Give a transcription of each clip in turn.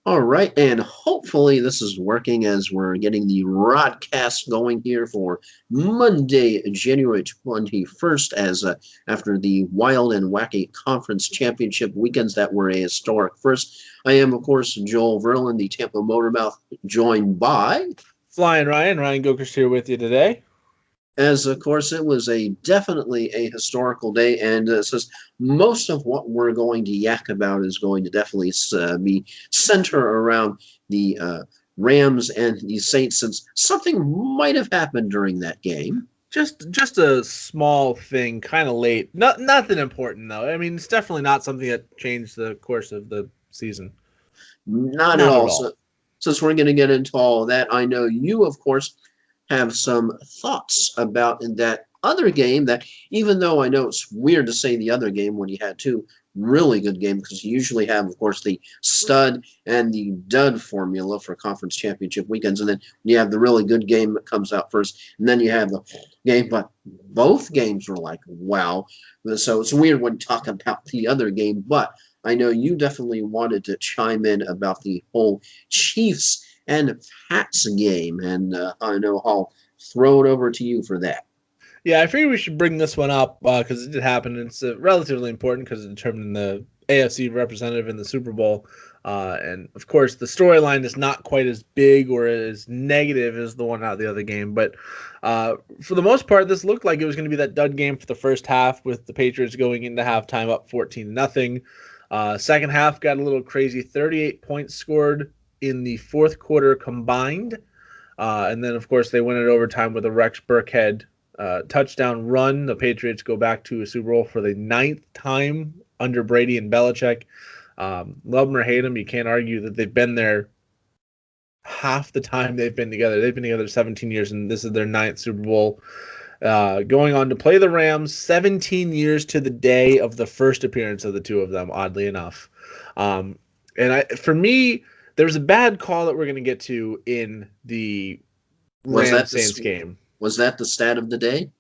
All right, and hopefully this is working as we're getting the broadcast going here for Monday, January 21st, as after the wild and wacky conference championship weekends that were a historic first. I am, of course, Joel Verlin, the Tampa Motormouth, joined by, Flyin Ryan Gilchrist here with you today. as of course it was a definitely a historical day, and says most of what we're going to yak about is going to definitely be center around the Rams and the Saints, since something might have happened during that game. Just a small thing, kind of late. Nothing important though. I mean, it's definitely not something that changed the course of the season. Not at Not all. at So, all. since we're going to get into all of that, I know you, of course, have some thoughts about that other game that, even though I know it's weird to say the other game when you had two really good games, because you usually have, of course, the stud and the dud formula for conference championship weekends, and then you have the really good game that comes out first, and then you have the game, but both games were like, wow. So it's weird when talking about the other game, but I know you definitely wanted to chime in about the whole Chiefs and Pats game, and I know I'll throw it over to you for that. Yeah, I figured we should bring this one up because it did happen. It's relatively important because it determined the AFC representative in the Super Bowl. And of course, the storyline is not quite as big or as negative as the one out of the other game. But for the most part, this looked like it was going to be that dud game for the first half, with the Patriots going into halftime up 14-0. Second half got a little crazy. 38 points scored in the fourth quarter combined. And then, of course, they went it overtime with a Rex Burkhead touchdown run. The Patriots go back to a Super Bowl for the ninth time under Brady and Belichick. Love them or hate them, you can't argue that they've been there half the time they've been together. They've been together 17 years, and this is their ninth Super Bowl. Going on to play the Rams 17 years to the day of the first appearance of the two of them, oddly enough. For me, there was a bad call that we're going to get to in the Was that Rams Saints the game. was that the stat of the day?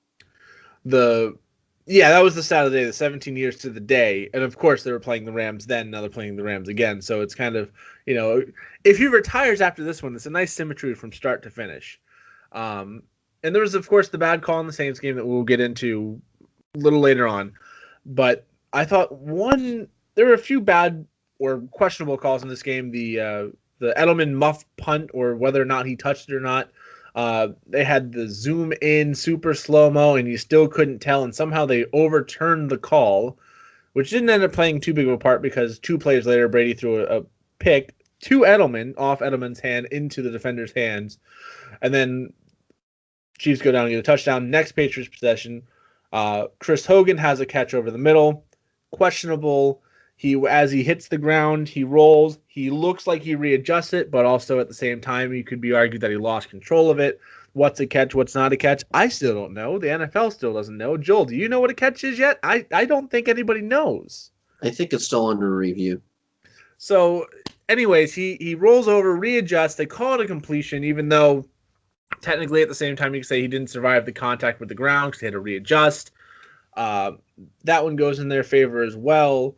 The Yeah, that was the Saturday, the 17 years to the day, and of course they were playing the Rams then. Now they're playing the Rams again, so it's kind of, if he retires after this one, it's a nice symmetry from start to finish. Um, and there was, of course, the bad call in the Saints game that we'll get into a little later on. But I thought there were a few bad or questionable calls in this game. The Edelman muff punt, or whether or not he touched it or not. They had the zoom in super slow mo, and you still couldn't tell. And somehow they overturned the call, which didn't end up playing too big of a part because two plays later, Brady threw a pick to Edelman off Edelman's hand into the defender's hands, and then Chiefs go down and get a touchdown. Next Patriots possession, Chris Hogan has a catch over the middle, questionable. As he hits the ground, he rolls. He looks like he readjusts it, but also at the same time, you could be argued that he lost control of it. What's a catch? What's not a catch? I still don't know. The NFL still doesn't know. Joel, do you know what a catch is yet? I don't think anybody knows. I think it's still under review. So, anyways, he rolls over, readjusts. They call it a completion, even though technically at the same time you can say he didn't survive the contact with the ground because he had to readjust. Uh, that one goes in their favor as well.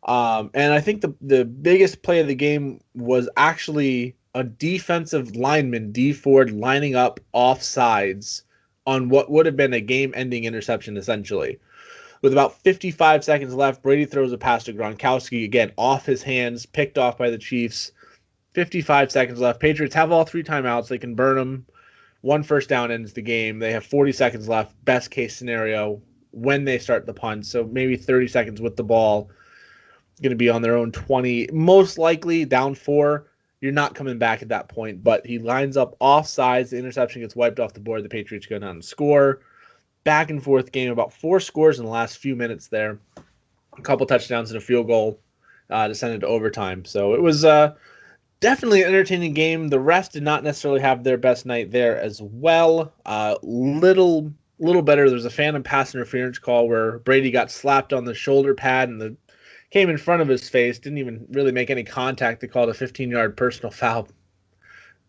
And I think the biggest play of the game was actually a defensive lineman, D Ford, lining up off sides on what would have been a game-ending interception, essentially. With about 55 seconds left, Brady throws a pass to Gronkowski, again, off his hands, picked off by the Chiefs. 55 seconds left. Patriots have all three timeouts. They can burn them. One first down ends the game. They have 40 seconds left, best case scenario, when they start the punt. So maybe 30 seconds with the ball, going to be on their own 20, most likely down four. You're not coming back at that point, but he lines up off sides. The interception gets wiped off the board. The Patriots go down and score. Back and forth game, about four scores in the last few minutes there. A couple touchdowns and a field goal to send it to overtime. So it was definitely an entertaining game. The refs did not necessarily have their best night there as well. Little better. There's a phantom pass interference call where Brady got slapped on the shoulder pad and came in front of his face, didn't even really make any contact. They called a 15-yard personal foul,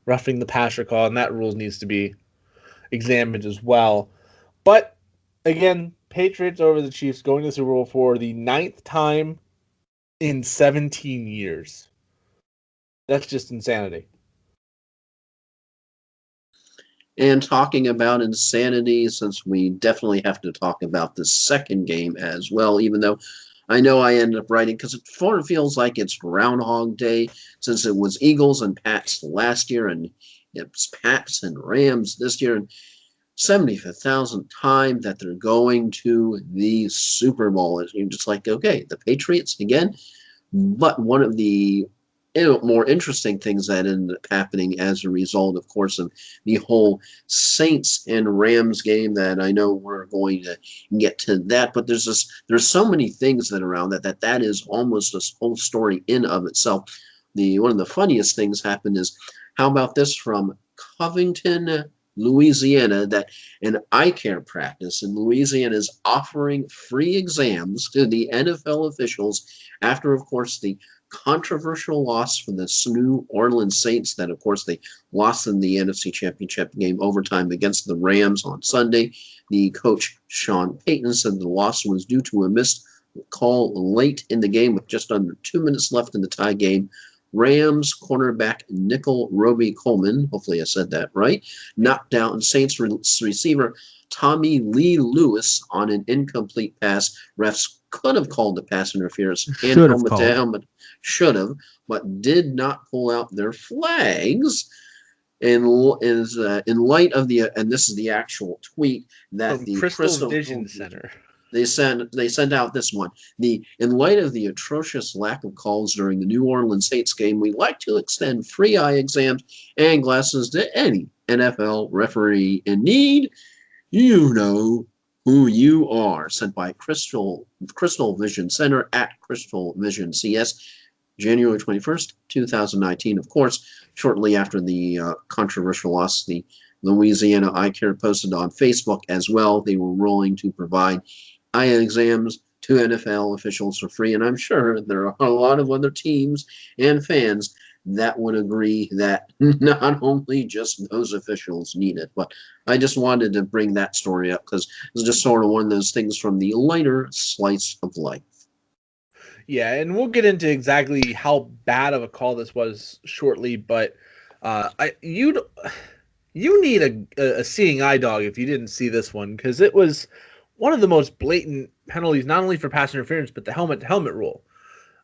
roughing the passer call, and that rule needs to be examined as well. But again, Patriots over the Chiefs, going to the Super Bowl for the ninth time in 17 years. That's just insanity. And talking about insanity, since we definitely have to talk about the second game as well, even though I know I ended up writing, because it sort of feels like it's Groundhog Day, since it was Eagles and Pats last year, and it's Pats and Rams this year, and 75,000th time that they're going to the Super Bowl. And you're just like, okay, the Patriots again. But one of the more interesting things that ended up happening as a result, of course, of the whole Saints and Rams game, that I know we're going to get to that, but there's so many things that around that is almost a whole story in of itself. One of the funniest things happened is, how about this from Covington, Louisiana, that an eye care practice in Louisiana is offering free exams to the NFL officials after, of course, the controversial loss for the New Orleans Saints, that, of course, they lost in the NFC Championship game overtime against the Rams on Sunday. The coach, Sean Payton, said the loss was due to a missed call late in the game with just under 2 minutes left in the tie game. Rams cornerback Nickel Roby Coleman, hopefully I said that right, knocked down Saints receiver Tommy Lee Lewis on an incomplete pass. Refs could have called the pass interference and helmet to helmet, should have, but did not pull out their flags. In light of the, and this is the actual tweet that From the Crystal Vision Center. They sent out this one. In light of the atrocious lack of calls during the New Orleans Saints game, we'd like to extend free eye exams and glasses to any NFL referee in need. You know who you are. Sent by Crystal Vision Center at Crystal Vision CS, January 21st, 2019. Of course, shortly after the controversial loss, the Louisiana Eye Care posted on Facebook as well. They were willing to provide eye exams to NFL officials for free, and I'm sure there are a lot of other teams and fans that would agree that not only just those officials need it. But I just wanted to bring that story up because it's just sort of one of those things from the lighter slice of life. Yeah, and we'll get into exactly how bad of a call this was shortly, but you need a seeing eye dog if you didn't see this one, because it was one of the most blatant penalties, not only for pass interference, but the helmet-to-helmet rule.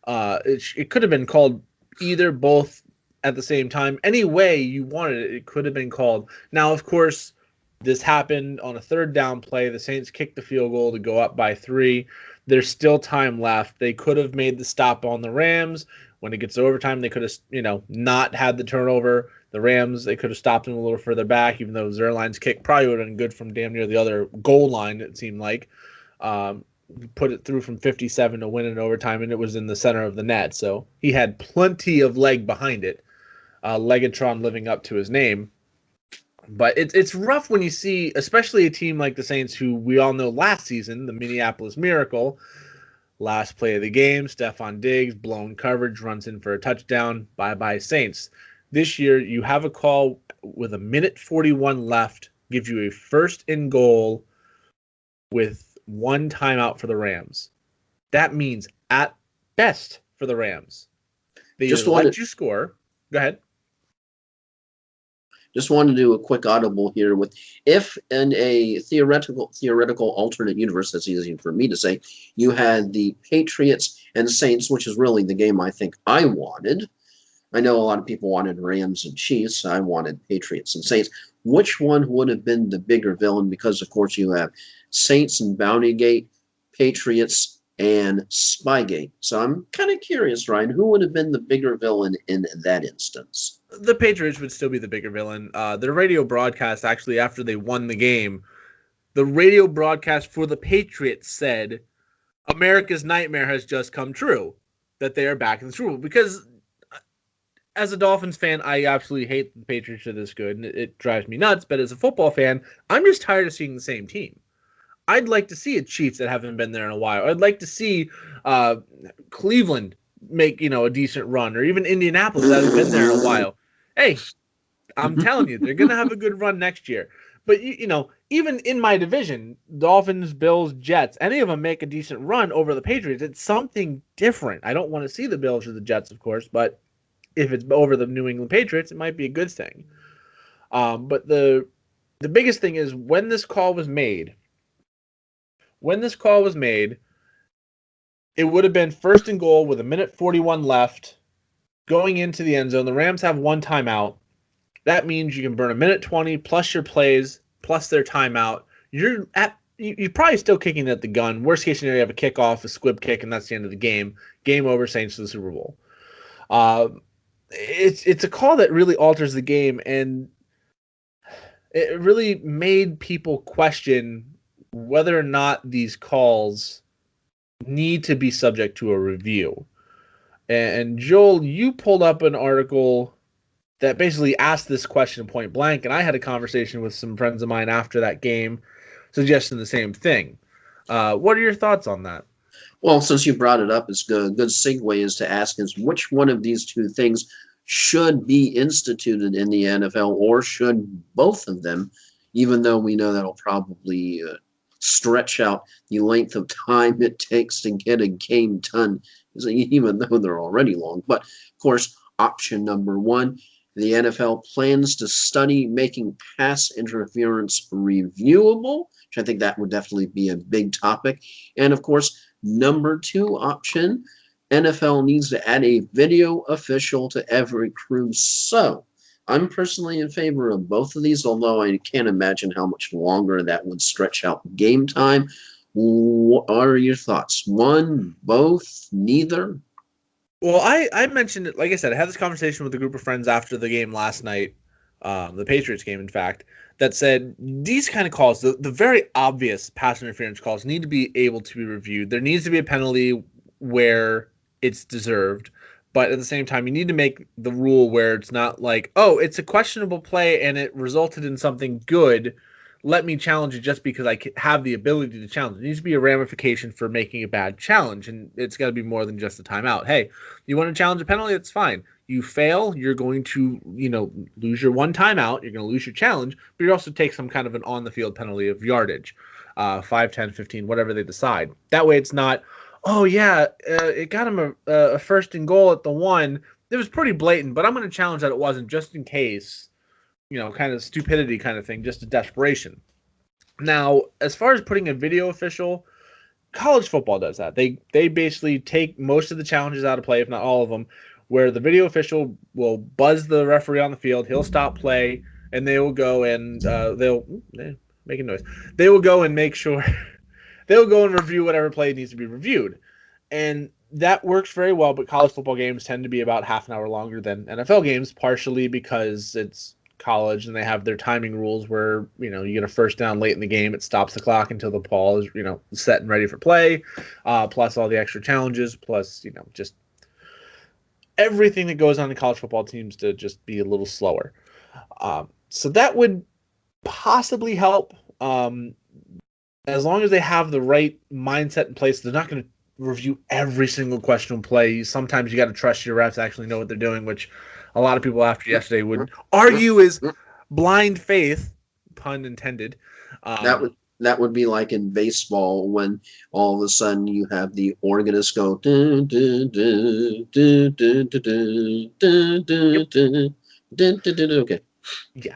It could have been called both at the same time. Any way you wanted it, it could have been called. Now, of course, this happened on a third down play. The Saints kicked the field goal to go up by 3. There's still time left. They could have made the stop on the Rams. When it gets to overtime, they could have, not had the turnover. The Rams, they could have stopped them a little further back, even though Zerline's kick probably would have been good from damn near the other goal line, it seemed like. Put it through from 57 to win in overtime, and it was in the center of the net. So he had plenty of leg behind it. Legatron living up to his name. But it's rough when you see, especially a team like the Saints, who we all know last season, the Minneapolis Miracle, last play of the game, Stephon Diggs, blown coverage, runs in for a touchdown, bye-bye Saints. This year, you have a call with 1:41 left, gives you a first and goal with 1 timeout for the Rams. That means, at best, for the Rams, they just let you score. Go ahead. Just want to do a quick audible here with, if in a theoretical alternate universe, that's easy for me to say, you had the Patriots and Saints, which is really the game I think I wanted. I know a lot of people wanted Rams and Chiefs. I wanted Patriots and Saints. Which one would have been the bigger villain? Because, of course, you have Saints and Bountygate, Patriots and Spygate. So I'm kind of curious, Ryan, who would have been the bigger villain in that instance? The Patriots would still be the bigger villain. Their radio broadcast, actually, after they won the game, the radio broadcast for the Patriots said, America's nightmare has just come true, that they are back in the Super Bowl. Because as a Dolphins fan, I absolutely hate the Patriots are this good, and it drives me nuts. But as a football fan, I'm just tired of seeing the same team. I'd like to see a Chiefs that haven't been there in a while. I'd like to see Cleveland make a decent run, or even Indianapolis that hasn't been there in a while. Hey, I'm telling you, they're going to have a good run next year. But, even in my division, Dolphins, Bills, Jets, any of them make a decent run over the Patriots. It's something different. I don't want to see the Bills or the Jets, of course, but if it's over the New England Patriots, it might be a good thing. But the biggest thing is when this call was made, it would have been 1st and goal with 1:41 left going into the end zone. The Rams have one timeout. That means you can burn 1:20 plus your plays plus their timeout. You're probably still kicking at the gun. Worst case scenario, you have a kickoff, a squib kick, and that's the end of the game. Game over, Saints to the Super Bowl. It's a call that really alters the game, and it really made people question whether or not these calls need to be subject to a review. And Joel, you pulled up an article that basically asked this question point blank, and I had a conversation with some friends of mine after that game suggesting the same thing. What are your thoughts on that? Well, since you brought it up, it's a good segue is to ask us which one of these two things should be instituted in the NFL, or should both of them, even though we know that'll probably stretch out the length of time it takes to get a game done, even though they're already long. But, of course, option number one, the NFL plans to study making pass interference reviewable, which I think that would definitely be a big topic. And, of course, number two option, NFL needs to add a video official to every crew. So I'm personally in favor of both of these, although I can't imagine how much longer that would stretch out game time. What are your thoughts? One, both, neither? Well, I mentioned it, like I said, I had this conversation with a group of friends after the game last night, the Patriots game, in fact, that said these kind of calls, the very obvious pass interference calls, need to be able to be reviewed. There needs to be a penalty where it's deserved, but at the same time, you need to make the rule where it's not like, oh, it's a questionable play and it resulted in something good. Let me challenge it just because I have the ability to challenge. It needs to be a ramification for making a bad challenge, and it's got to be more than just a timeout. Hey, you want to challenge a penalty? That's fine. You fail, you're going to, lose your one timeout. You're going to lose your challenge, but you also take some kind of an on-the-field penalty of yardage, 5, 10, 15, whatever they decide. That way it's not, oh, yeah, it got him a 1st and goal at the 1. It was pretty blatant, but I'm going to challenge that it wasn't just in case. Kind of stupidity kind of thing, just a desperation. Now, as far as putting a video official, college football does that. They basically take most of the challenges out of play, if not all of them, where the video official will buzz the referee on the field, he'll stop play, and they will go and they'll make a noise. They will go and make sure they'll go and review whatever play needs to be reviewed. And that works very well, but college football games tend to be about half an hour longer than NFL games, partially because it's college and they have their timing rules where you get a 1st down late in the game, it stops the clock until the ball is set and ready for play, plus all the extra challenges, plus just everything that goes on in college football teams to just be a little slower. So that would possibly help, as long as they have the right mindset in place. They're not going to review every single questionable play. Sometimes you got to trust your refs actually know what they're doing, which a lot of people after yesterday would argue is blind faith, pun intended. That would be like in baseball when all of a sudden you have the organist go dun, dun, dun, dun, dun, dun, dun, dun, dun, dun, dun, dun. Okay. Yeah.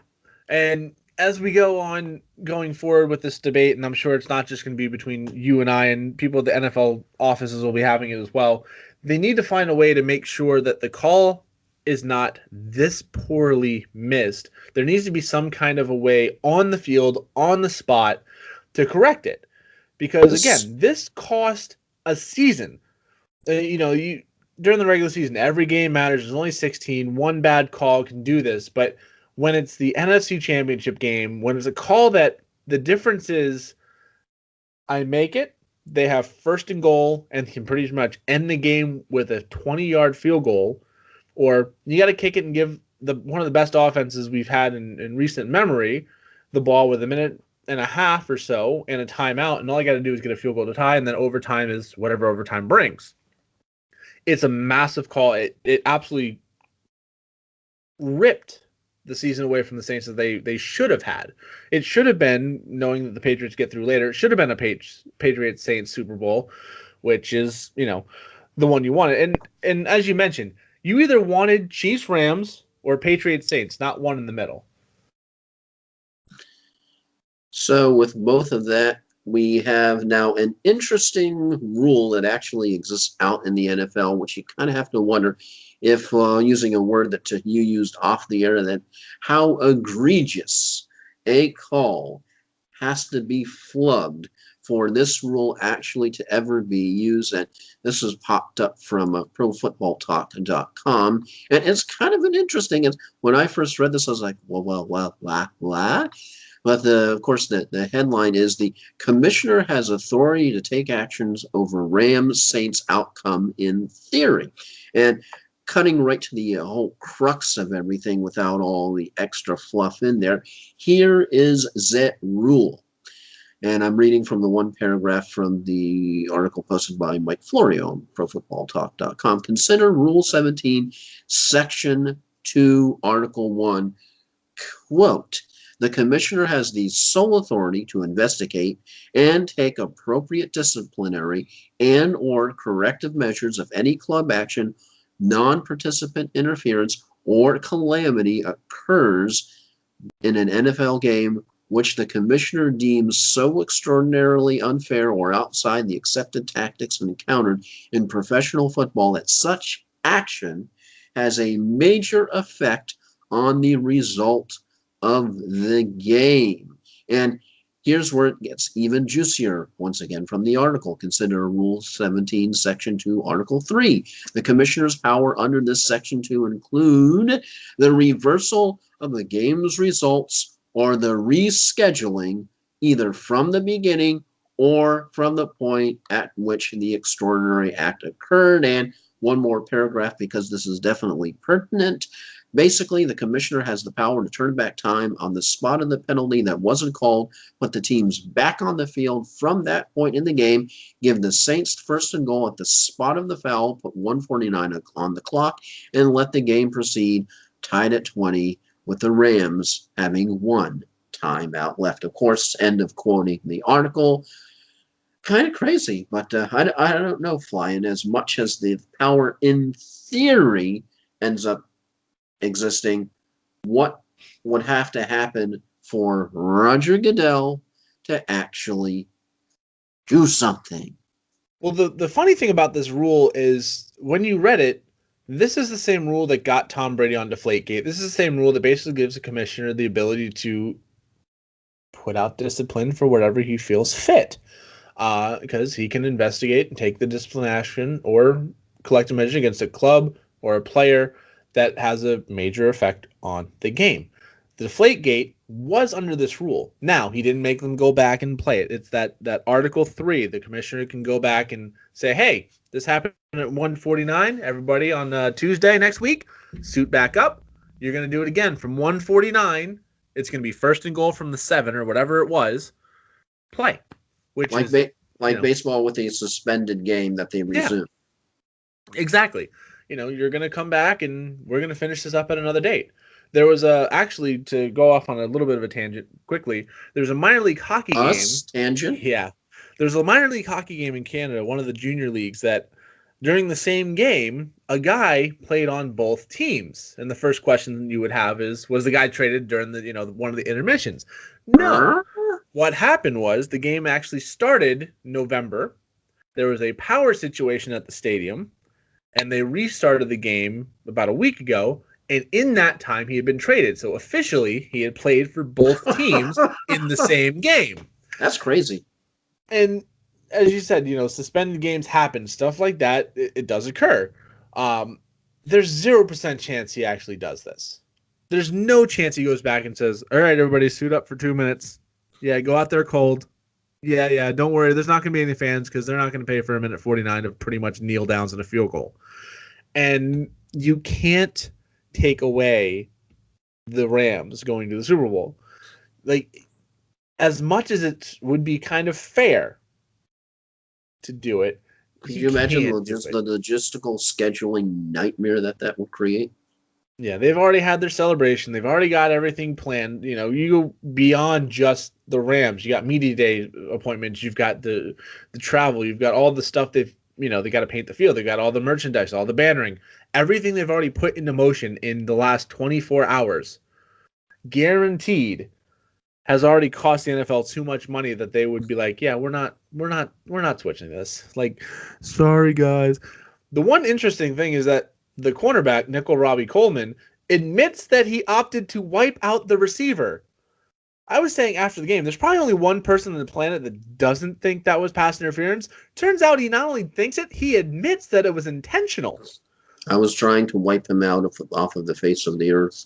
And as we go on going forward with this debate, and I'm sure it's not just going to be between you and I, and people at the NFL offices will be having it as well, they need to find a way to make sure that the call is not this poorly missed. There needs to be some kind of a way on the field, on the spot, to correct it. Because, again, this cost a season. During the regular season, every game matters. There's only 16. One bad call can do this. But when it's the NFC Championship game, when it's a call that the difference is I make it, they have 1st and goal and can pretty much end the game with a 20-yard field goal, or you got to kick it and give one of the best offenses we've had in recent memory the ball with 1.5 minutes or so and a timeout, and all you got to do is get a field goal to tie, and then overtime is whatever overtime brings. It's a massive call. It absolutely ripped the season away from the Saints that they should have had. It should have been, knowing that the Patriots get through later, it should have been a Patriots-Saints Super Bowl, which is, the one you wanted. And as you mentioned, You either wanted Chiefs Rams or Patriots Saints, not one in the middle. So with both of that, we have now an interesting rule that actually exists out in the NFL, which you kind of have to wonder if, using a word that you used off the air, that how egregious a call has to be flubbed for this rule actually to ever be used. And this was popped up from profootballtalk.com. And it's kind of an interesting, and when I first read this, I was like, well, what? But of course, the headline is the commissioner has authority to take actions over Rams Saints outcome in theory. And cutting right to the whole crux of everything without all the extra fluff in there, here is the rule. And I'm reading from the one paragraph from the article posted by Mike Florio on profootballtalk.com. Consider Rule 17, Section 2, Article 1, quote, the commissioner has the sole authority to investigate and take appropriate disciplinary and or corrective measures if any club action, non-participant interference, or calamity occurs in an NFL game which the commissioner deems so extraordinarily unfair or outside the accepted tactics encountered in professional football that such action has a major effect on the result of the game. And here's where it gets even juicier. Once again, from the article, consider Rule 17, Section 2, Article 3. The commissioner's power under this Section 2 include the reversal of the game's results or the rescheduling either from the beginning or from the point at which the extraordinary act occurred. And one more paragraph, because this is definitely pertinent. Basically, the commissioner has the power to turn back time on the spot of the penalty that wasn't called, put the teams back on the field from that point in the game, give the Saints first and goal at the spot of the foul, put 1:49 on the clock, and let the game proceed tied at 20 with the Rams having one timeout left. Of course, end of quoting the article. Kind of crazy, but I don't know, Flyin, as much as the power in theory ends up existing, what would have to happen for Roger Goodell to actually do something? Well, the funny thing about this rule is when you read it, this is the same rule that got Tom Brady on Deflategate. This is the same rule that basically gives the commissioner the ability to put out discipline for whatever he feels fit, because he can investigate and take the discipline action or collective measure against a club or a player that has a major effect on the game. The Deflategate was under this rule. Now, he didn't make them go back and play it. It's that Article 3. The commissioner can go back and say, hey, this happened at 1:49. Everybody on Tuesday next week, suit back up. You're going to do it again from 1:49. It's going to be first and goal from the 7 or whatever it was. Play. Which like is, baseball with a suspended game that they resume. Yeah, exactly. You're going to come back and we're going to finish this up at another date. There was actually, to go off on a little bit of a tangent quickly, there's a minor league hockey game. Tangent? Yeah. There's a minor league hockey game in Canada, one of the junior leagues, that during the same game, a guy played on both teams. And the first question you would have is, was the guy traded during one of the intermissions? No. What happened was the game actually started November. There was a power situation at the stadium, and they restarted the game about a week ago. And in that time, he had been traded. So officially, he had played for both teams in the same game. That's crazy. And as you said, suspended games happen. Stuff like that, it does occur. There's 0% chance he actually does this. There's no chance he goes back and says, all right, everybody suit up for 2 minutes. Yeah, go out there cold. Yeah, don't worry. There's not going to be any fans because they're not going to pay for a minute 49 of pretty much kneel downs and a field goal. And you can't take away the Rams going to the Super Bowl. Like, as much as it would be kind of fair to do it, could you imagine the logistical scheduling nightmare that would create? Yeah, they've already had their celebration. They've already got everything planned. You go beyond just the Rams. You got media day appointments. You've got the travel. You've got all the stuff they've they got to paint the field. They got all the merchandise, all the bannering, everything they've already put into motion in the last 24 hours, guaranteed has already cost the NFL too much money that they would be like, yeah, we're not switching this. Like, sorry guys. The one interesting thing is that the cornerback, Nickel Robbie Coleman, admits that he opted to wipe out the receiver. I was saying after the game, there's probably only one person on the planet that doesn't think that was pass interference. Turns out he not only thinks it, he admits that it was intentional. I was trying to wipe him out off of the face of the earth.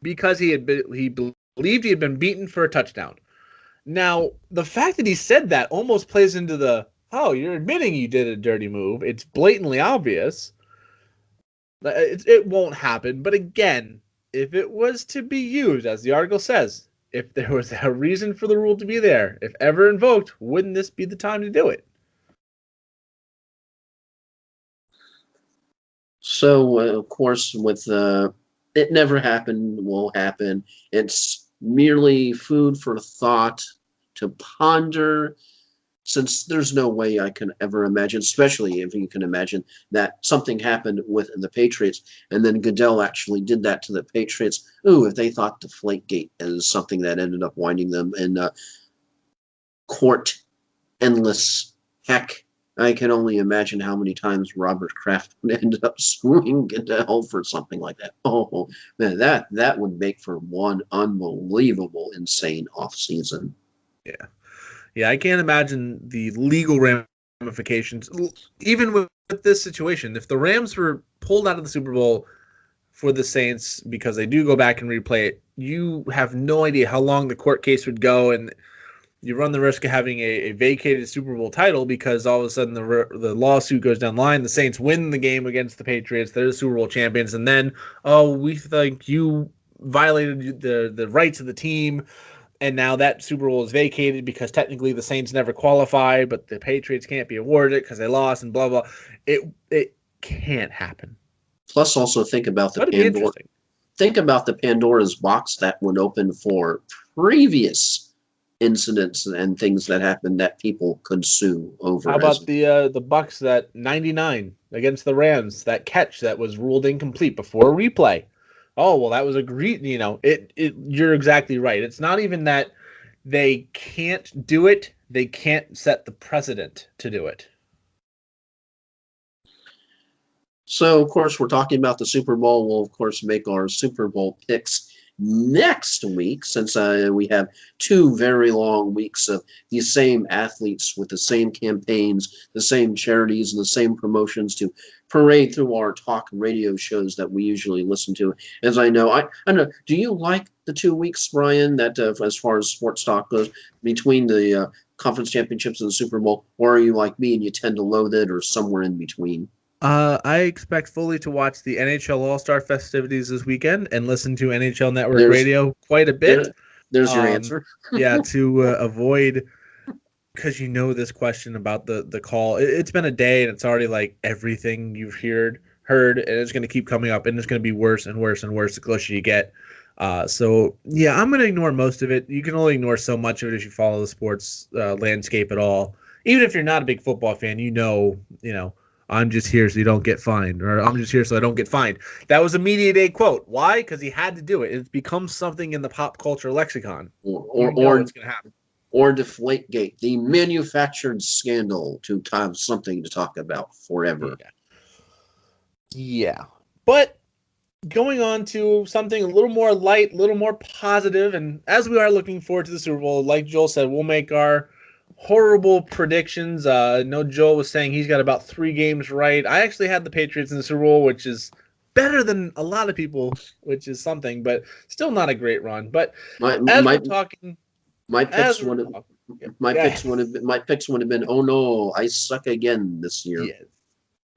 Because he believed he had been beaten for a touchdown. Now, the fact that he said that almost plays into the, oh, you're admitting you did a dirty move. It's blatantly obvious. It won't happen. But again, if it was to be used, as the article says, if there was a reason for the rule to be there, if ever invoked, wouldn't this be the time to do it? So, of course, with it never happened, will happen. It's merely food for thought to ponder, since there's no way I can ever imagine, especially if you can imagine that something happened with the Patriots and then Goodell actually did that to the Patriots. Ooh, if they thought Deflategate is something that ended up winding them in court, endless heck. I can only imagine how many times Robert Kraft would end up suing Goodell for something like that. Oh, man, that would make for one unbelievable, insane offseason. Yeah. Yeah, I can't imagine the legal ramifications, even with this situation. If the Rams were pulled out of the Super Bowl for the Saints because they do go back and replay it, you have no idea how long the court case would go, and you run the risk of having a vacated Super Bowl title because all of a sudden the lawsuit goes down the line. The Saints win the game against the Patriots. They're the Super Bowl champions. And then, oh, we think you violated the rights of the team. And now that Super Bowl is vacated because technically the Saints never qualified, but the Patriots can't be awarded because they lost and blah, blah. It can't happen. Plus, also think about the Pandora's box that would open for previous incidents and things that happened that people could sue over. How about the Bucks that 99 against the Rams, that catch that was ruled incomplete before a replay? Oh, well, that was agreed. You're exactly right. It's not even that they can't do it. They can't set the precedent to do it. So, of course, we're talking about the Super Bowl. We'll, of course, make our Super Bowl picks next week, since we have 2 very long weeks of these same athletes with the same campaigns, the same charities, and the same promotions to parade through our talk radio shows that we usually listen to. As I know, I don't know, do you like the 2 weeks, Brian, that as far as sports talk goes, between the conference championships and the Super Bowl, or are you like me and you tend to loathe it, or somewhere in between? I expect fully to watch the NHL All-Star festivities this weekend and listen to NHL Network Radio quite a bit. There's your answer. Yeah, to avoid, because this question about the call. It's been a day and it's already like everything you've heard, and it's going to keep coming up, and it's going to be worse and worse and worse the closer you get. So yeah, I'm going to ignore most of it. You can only ignore so much of it if you follow the sports landscape at all. Even if you're not a big football fan, I'm just here so you don't get fined, or I'm just here so I don't get fined. That was a Media Day quote. Why? Because he had to do it. It's become something in the pop culture lexicon. Or it's going to happen. Or Deflategate, the manufactured scandal, to have something to talk about forever. Yeah. But going on to something a little more light, a little more positive, and as we are looking forward to the Super Bowl, like Joel said, we'll make our horrible predictions. No, Joel was saying he's got about 3 games right. I actually had the Patriots in the Super Bowl, which is better than a lot of people, which is something, but still not a great run. But my picks would have been, oh no, I suck again this year.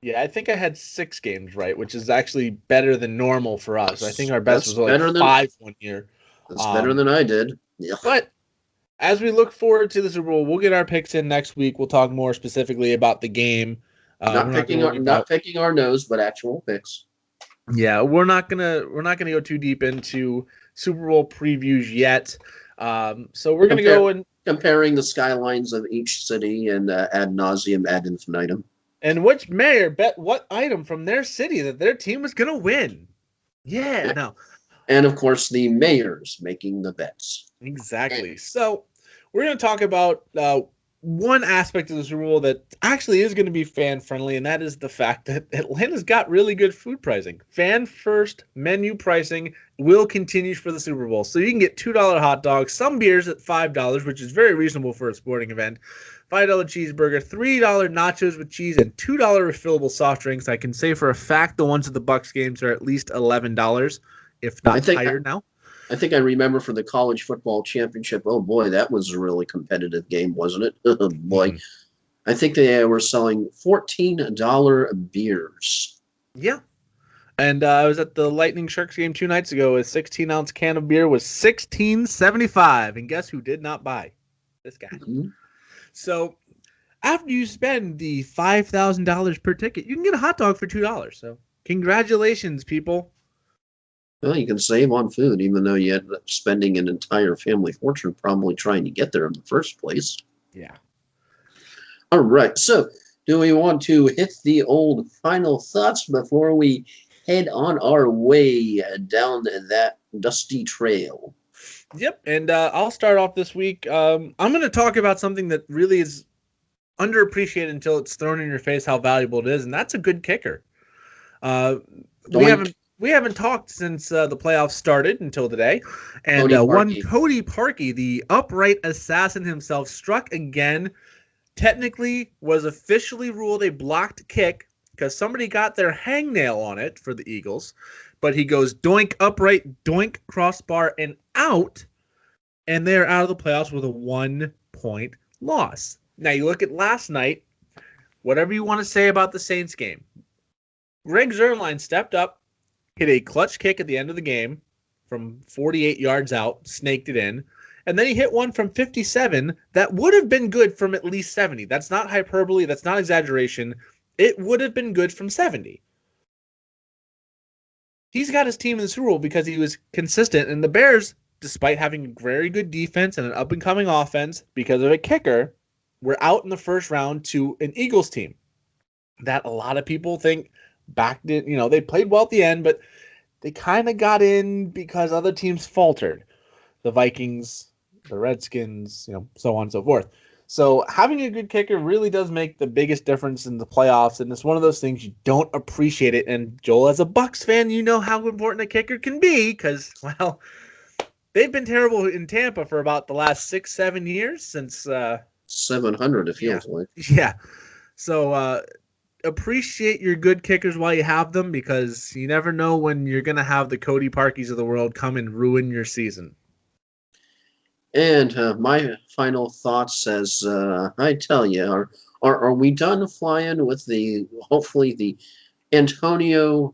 Yeah, I think I had 6 games right, which is actually better than normal for us. I think our best was like 5 one year. That's better than I did. Yeah. But as we look forward to the Super Bowl, we'll get our picks in next week. We'll talk more specifically about the game. Not picking our nose, but actual picks. Yeah, we're not gonna go too deep into Super Bowl previews yet. So we're gonna go and comparing the skylines of each city and ad nauseum, ad infinitum. And which mayor bet what item from their city that their team was going to win? Yeah, no. And of course, the mayors making the bets. Exactly. So we're going to talk about one aspect of this rule that actually is going to be fan friendly, and that is the fact that Atlanta's got really good food pricing. Fan first menu pricing will continue for the Super Bowl. So you can get $2 hot dogs, some beers at $5, which is very reasonable for a sporting event. $5 cheeseburger, $3 nachos with cheese, and $2 refillable soft drinks. I can say for a fact the ones at the Bucks games are at least $11, if not higher now. I think I remember for the college football championship. Oh boy, that was a really competitive game, wasn't it? Oh boy, I think they were selling $14 beers. Yeah, and I was at the Lightning Sharks game 2 nights ago. A 16-ounce can of beer was $16.75, and guess who did not buy? This guy. Mm-hmm. So after you spend the $5,000 per ticket, you can get a hot dog for $2. So congratulations, people. Well, you can save on food, even though you end up spending an entire family fortune probably trying to get there in the first place. Yeah. All right. So, do we want to hit the old final thoughts before we head on our way down that dusty trail? Yep. And I'll start off this week. I'm going to talk about something that really is underappreciated until it's thrown in your face how valuable it is, and that's a good kicker. We haven't talked since the playoffs started until today. And Cody Parkey, the upright assassin himself, struck again. Technically was officially ruled a blocked kick because somebody got their hangnail on it for the Eagles. But he goes doink upright, doink crossbar, and out. And they're out of the playoffs with a 1-point loss. Now you look at last night, whatever you want to say about the Saints game. Greg Zuerlein stepped up, hit a clutch kick at the end of the game from 48 yards out, snaked it in, and then he hit one from 57 that would have been good from at least 70. That's not hyperbole. That's not exaggeration. It would have been good from 70. He's got his team in the Super Bowl because he was consistent, and the Bears, despite having a very good defense and an up-and-coming offense, because of a kicker, were out in the first round to an Eagles team that a lot of people think they played well at the end, but they kind of got in because other teams faltered. The Vikings, the Redskins, so on and so forth. So having a good kicker really does make the biggest difference in the playoffs, and it's one of those things you don't appreciate it. And Joel, as a Bucs fan, you know how important a kicker can be because, well, they've been terrible in Tampa for about the last 6-7 years since 700, it feels like. Yeah. So appreciate your good kickers while you have them because you never know when you're going to have the Cody Parkeys of the world come and ruin your season. And my final thoughts as I tell you, are we done flying with hopefully the Antonio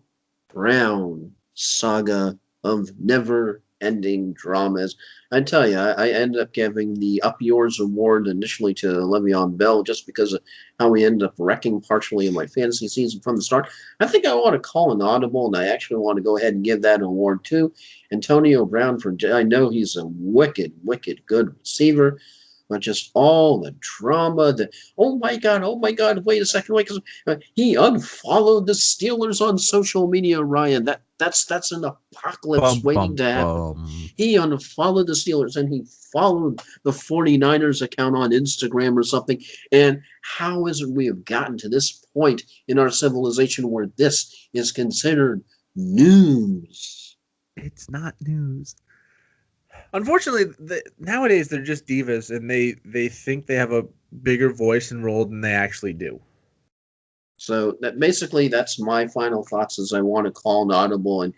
Brown saga of never-ending dramas? I tell you, I ended up giving the Up Yours award initially to Le'Veon Bell just because of how we ended up wrecking partially in my fantasy season from the start. I think I want to call an audible, and I actually want to go ahead and give that award to Antonio Brown I know he's a wicked, wicked good receiver, but just all the drama, oh my God, wait a second, he unfollowed the Steelers on social media, Ryan. That's an apocalypse waiting to happen. He unfollowed the Steelers and he followed the 49ers account on Instagram or something. And how is it we have gotten to this point in our civilization where this is considered news? It's not news. Unfortunately, nowadays they're just divas, and they think they have a bigger voice and role than they actually do. So that's my final thoughts as I want to call an audible and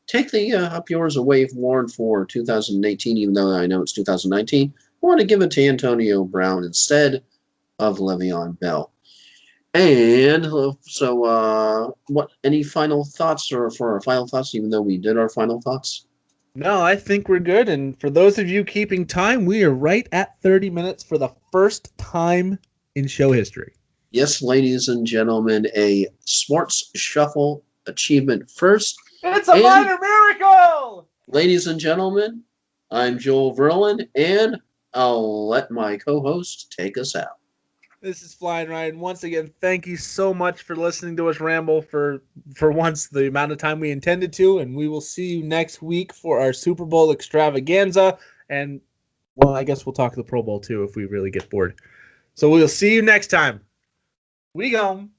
take the Up Yours award for 2018, even though I know it's 2019. I want to give it to Antonio Brown instead of Le'Veon Bell. And so any final thoughts or for our final thoughts, even though we did our final thoughts? No, I think we're good. And for those of you keeping time, we are right at 30 minutes for the first time in show history. Yes, ladies and gentlemen, a Sports Shuffle achievement first. It's a minor miracle! Ladies and gentlemen, I'm Joel Verlin, and I'll let my co-host take us out. This is Flyin Ryan. Once again, thank you so much for listening to us ramble for once the amount of time we intended to, and we will see you next week for our Super Bowl extravaganza. And, well, I guess we'll talk the Pro Bowl, too, if we really get bored. So we'll see you next time. We gone.